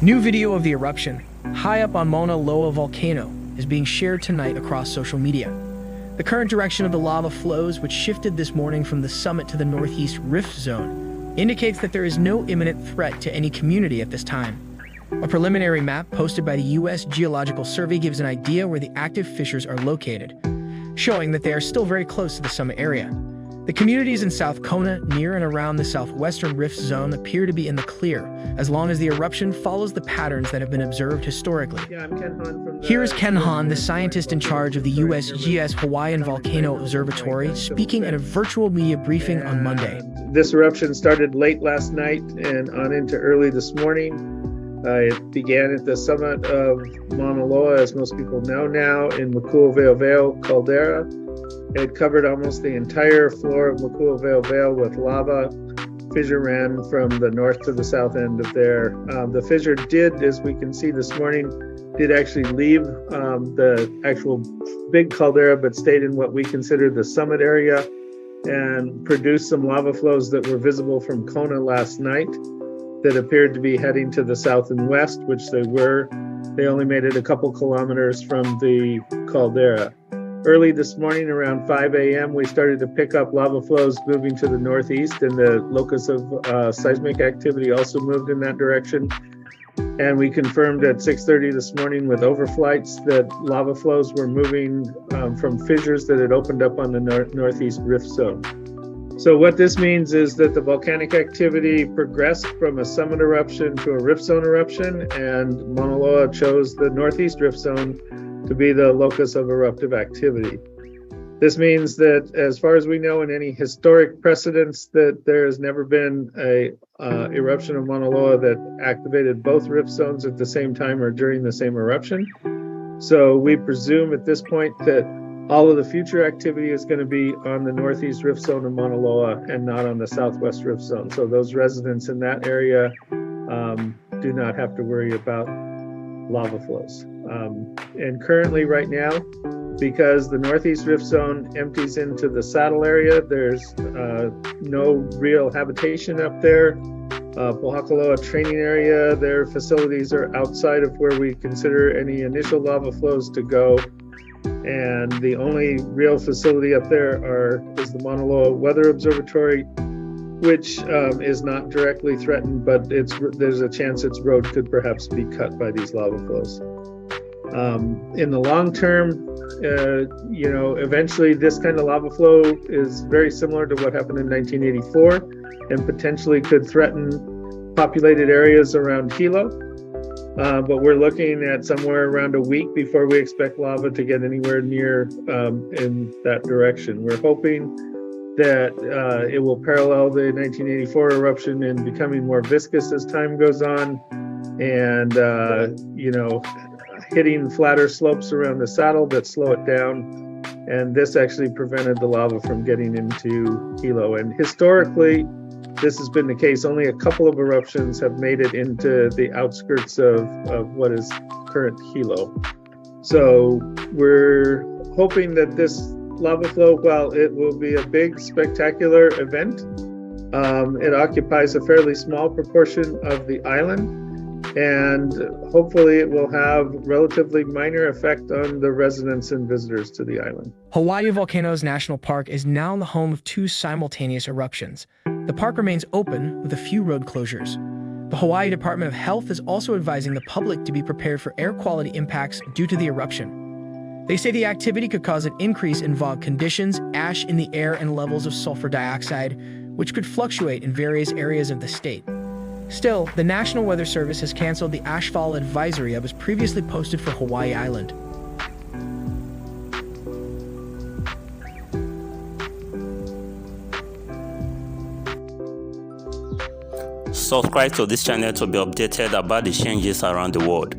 New video of the eruption, high up on Mauna Loa volcano, is being shared tonight across social media. The current direction of the lava flows, which shifted this morning from the summit to the northeast rift zone, indicates that there is no imminent threat to any community at this time. A preliminary map posted by the U.S. Geological Survey gives an idea where the active fissures are located, showing that they are still very close to the summit area. The communities in South Kona, near and around the southwestern rift zone, appear to be in the clear, as long as the eruption follows the patterns that have been observed historically. Here is Ken Han, the scientist in charge of the USGS Hawaiian Volcano Observatory, speaking at a virtual media briefing on Monday. This eruption started late last night and on into early this morning. It began at the summit of Mauna Loa, as most people know now, in Makuaweoveo caldera. It covered almost the entire floor of Makuaweoveo with lava. Fissure ran from the north to the south end of there. The fissure did, as we can see this morning, did actually leave the actual big caldera, but stayed in what we consider the summit area and produced some lava flows that were visible from Kona last night that appeared to be heading to the south and west, which they were. They only made it a couple kilometers from the caldera. Early this morning, around 5 a.m., we started to pick up lava flows moving to the northeast, and the locus of seismic activity also moved in that direction. And we confirmed at 6:30 this morning with overflights that lava flows were moving from fissures that had opened up on the northeast rift zone. So what this means is that the volcanic activity progressed from a summit eruption to a rift zone eruption, and Mauna Loa chose the northeast rift zone to be the locus of eruptive activity. This means that, as far as we know in any historic precedents, that there has never been a eruption of Mauna Loa that activated both rift zones at the same time or during the same eruption. So we presume at this point that all of the future activity is going to be on the northeast rift zone of Mauna Loa and not on the southwest rift zone. So those residents in that area do not have to worry about lava flows. And currently right now, because the northeast rift zone empties into the saddle area, there's no real habitation up there. Pohakaloa training area, their facilities are outside of where we consider any initial lava flows to go. And the only real facility up there is the Mauna Loa Weather Observatory, which is not directly threatened, but there's a chance its road could perhaps be cut by these lava flows. In the long term, eventually this kind of lava flow is very similar to what happened in 1984 and potentially could threaten populated areas around Hilo. But we're looking at somewhere around a week before we expect lava to get anywhere near in that direction. We're hoping that it will parallel the 1984 eruption in becoming more viscous as time goes on, and hitting flatter slopes around the saddle that slow it down. And this actually prevented the lava from getting into Hilo. And historically, this has been the case. Only a couple of eruptions have made it into the outskirts of what is current Hilo. So we're hoping that this lava flow, while it will be a big, spectacular event, it occupies a fairly small proportion of the island, and hopefully it will have relatively minor effect on the residents and visitors to the island. Hawaii Volcanoes National Park is now the home of 2 simultaneous eruptions. The park remains open with a few road closures. The Hawaii Department of Health is also advising the public to be prepared for air quality impacts due to the eruption. They say the activity could cause an increase in fog conditions, ash in the air, and levels of sulfur dioxide, which could fluctuate in various areas of the state. Still, the National Weather Service has canceled the ashfall advisory that was previously posted for Hawaii Island. Subscribe to this channel to be updated about the changes around the world.